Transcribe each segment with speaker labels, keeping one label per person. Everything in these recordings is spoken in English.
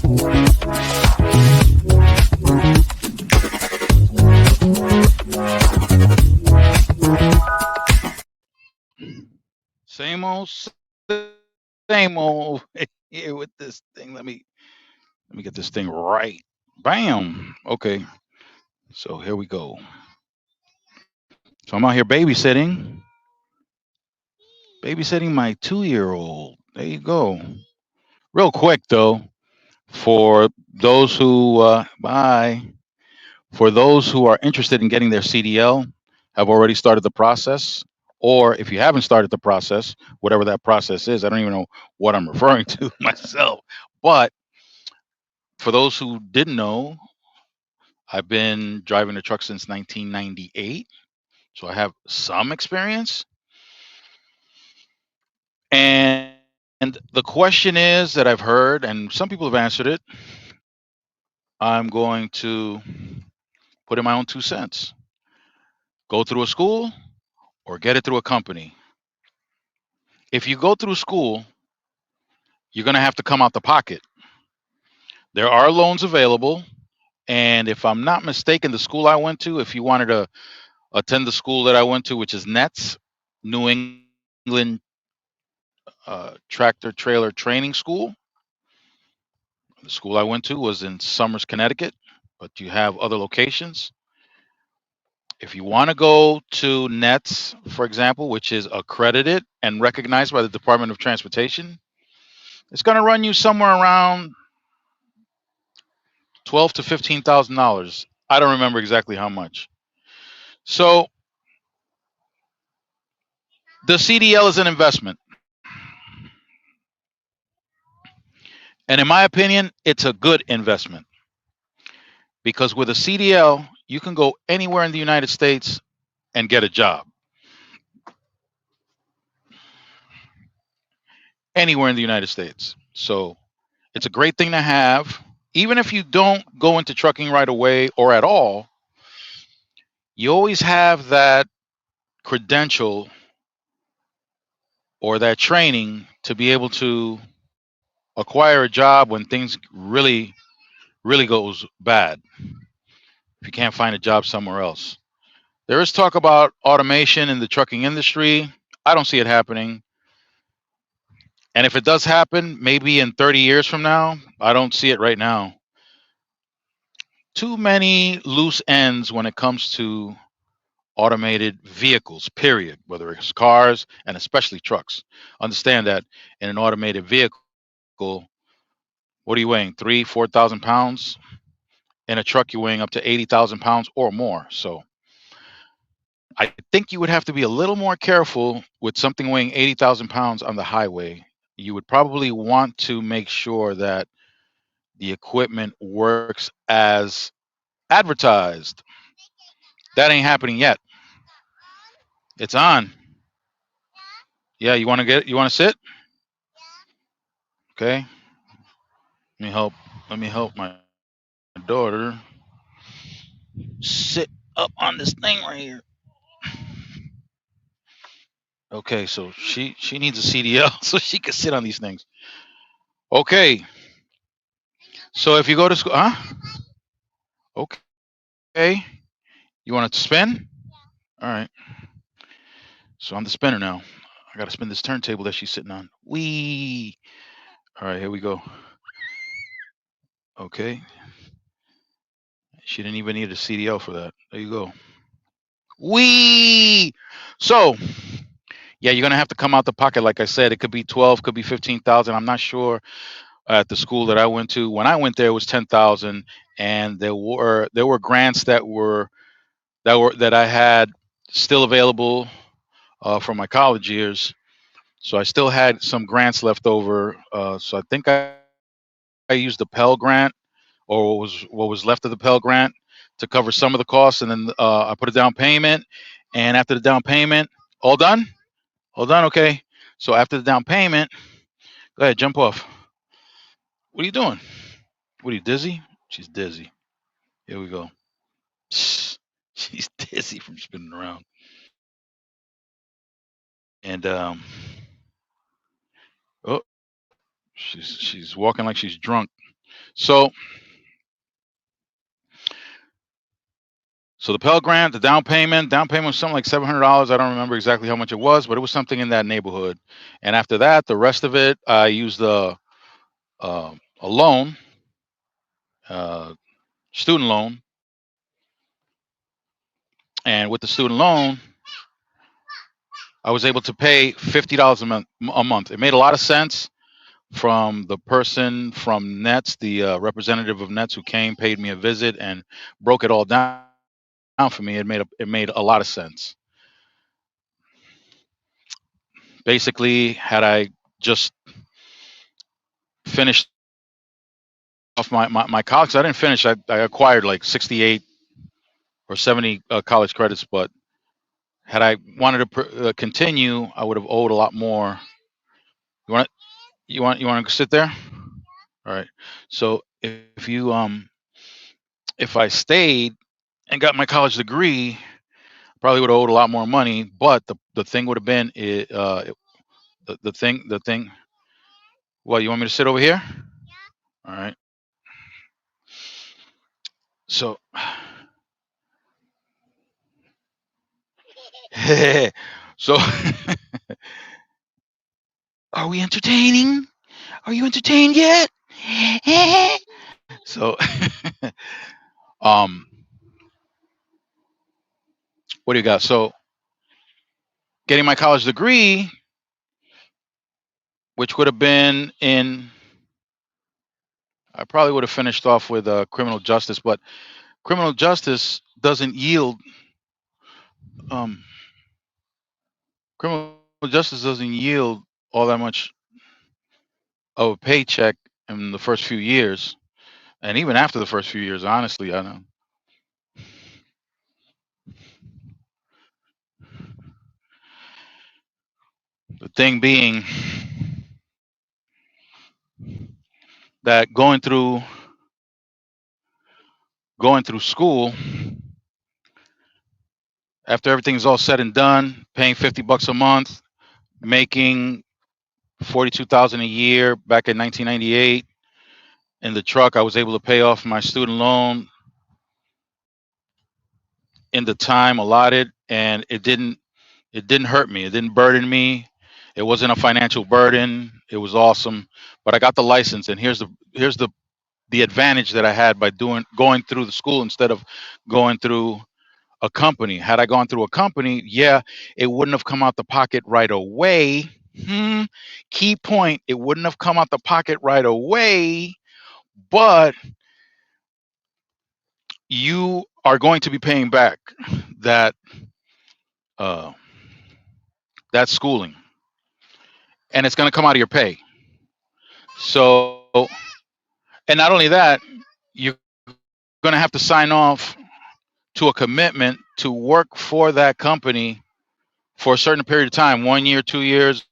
Speaker 1: Same old, same old here with this thing. Let me get this thing right. Bam. Okay. So here we go. So I'm out here babysitting my 2-year-old. There you go. Real quick though, for those who bye, for those who are interested in getting their CDL, have already started the process, or if you haven't started the process, whatever that process is, I don't even know what I'm referring to myself. But for those who didn't know, I've been driving a truck since 1998, so I have some experience. And the question is that I've heard, and some people have answered it, I'm going to put in my own 2 cents. Go through a school or get it through a company. If you go through school, you're going to have to come out the pocket. There are loans available. And if I'm not mistaken, the school I went to, if you wanted to attend the school that I went to, which is NETS, New England Tractor Trailer Training School, the school I went to was in Somers, Connecticut, but you have other locations. If you want to go to NETS, for example, which is accredited and recognized by the Department of Transportation, it's going to run you somewhere around $12,000 to $15,000. I don't remember exactly how much. So the CDL is an investment, and in my opinion, it's a good investment because with a CDL, you can go anywhere in the United States and get a job. Anywhere in the United States. So it's a great thing to have. Even if you don't go into trucking right away or at all, you always have that credential or that training to be able to acquire a job when things really goes bad. If you can't find a job somewhere else. There is talk about automation in the trucking industry. I don't see it happening. And if it does happen, maybe in 30 years from now, I don't see it right now. Too many loose ends when it comes to automated vehicles, period, whether it's cars and especially trucks. Understand that in an automated vehicle, what are you weighing? 4,000 pounds? In a truck, you're weighing up to 80,000 pounds or more. So I think you would have to be a little more careful with something weighing 80,000 pounds on the highway. You would probably want to make sure that the equipment works as advertised. That ain't happening yet. It's on. Yeah, you want to sit? Okay. Let me help. Let me help my daughter sit up on this thing right here. Okay, so she needs a CDL so she can sit on these things. Okay. So if you go to school, huh? Okay. You want it to spin? All right. So I'm the spinner now. I got to spin this turntable that she's sitting on. Wee. All right, here we go. Okay. She didn't even need a CDL for that. There you go. Wee. So yeah, you're gonna have to come out the pocket. Like I said, it could be 12, could be 15,000. I'm not sure at the school that I went to. When I went there, it was 10,000, and there were grants that I had still available from my college years. So I still had some grants left over. So I think I used the Pell Grant, or what was left of the Pell Grant, to cover some of the costs, and then I put a down payment. And after the down payment, all done, all done. Okay. So after the down payment, go ahead, jump off. What are you doing? What are you dizzy? She's dizzy. Here we go. She's dizzy from spinning around, and oh, she's walking like she's drunk. So the Pell Grant, the down payment was something like $700. I don't remember exactly how much it was, but it was something in that neighborhood. And after that, the rest of it, I used a loan, uh, student loan, and with the student loan, I was able to pay $50 a month. It made a lot of sense from the person from Nets, the representative of Nets who came, paid me a visit, and broke it all down for me. It made a lot of sense. Basically, had I just finished off my college, I didn't finish. I acquired like 68 or 70 college credits, but had I wanted to continue, I would have owed a lot more. You want you want to sit there? All right. So if I stayed and got my college degree, probably would have owed a lot more money. But the thing would have been the thing. Well, you want me to sit over here? All right. So so are we entertaining? Are you entertained yet? So um what do you got? So getting my college degree, which would have been in, I probably would have finished off with criminal justice, but criminal justice doesn't yield um criminal justice doesn't yield all that much of a paycheck in the first few years, and even after the first few years. Honestly, I know. The thing being that going through school, after everything's all said and done, paying $50 a month, making 42,000 a year back in 1998 in the truck, I was able to pay off my student loan in the time allotted, and it didn't hurt me. It didn't burden me. It wasn't a financial burden. It was awesome. But I got the license, and here's the advantage that I had by going through the school instead of going through a company. Had I gone through a company, yeah, it wouldn't have come out the pocket right away. Key point, it wouldn't have come out the pocket right away, but you are going to be paying back that uh, that schooling, and it's going to come out of your pay. So, and not only that, you're going to have to sign off to a commitment to work for that company for a certain period of time, 1 year, 2 years.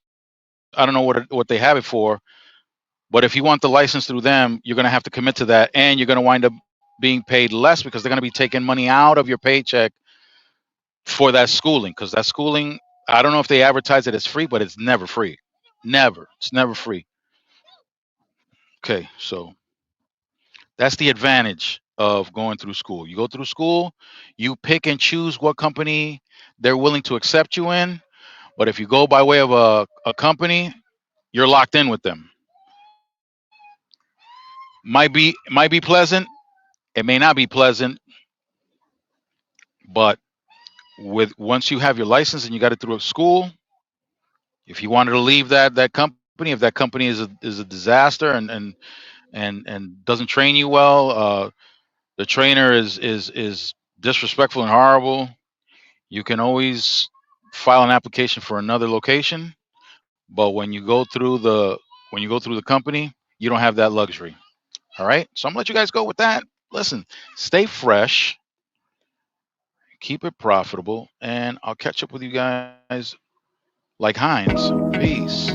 Speaker 1: I don't know what they have it for, but if you want the license through them, you're going to have to commit to that, and you're going to wind up being paid less because they're going to be taking money out of your paycheck for that schooling. Because that schooling, I don't know if they advertise it as free, but it's never free. Never. It's never free. Okay, so that's the advantage of going through school. You go through school, you pick and choose what company they're willing to accept you in. But if you go by way of a company, you're locked in with them. Might be pleasant. It may not be pleasant, but with once you have your license and you got it through a school, if you wanted to leave that company, if that company is a disaster and doesn't train you well, the trainer is disrespectful and horrible, you can always file an application for another location. But when you go through the company, you don't have that luxury. All right. So I'm gonna let you guys go with that. Listen, stay fresh, keep it profitable, and I'll catch up with you guys like Heinz. Peace.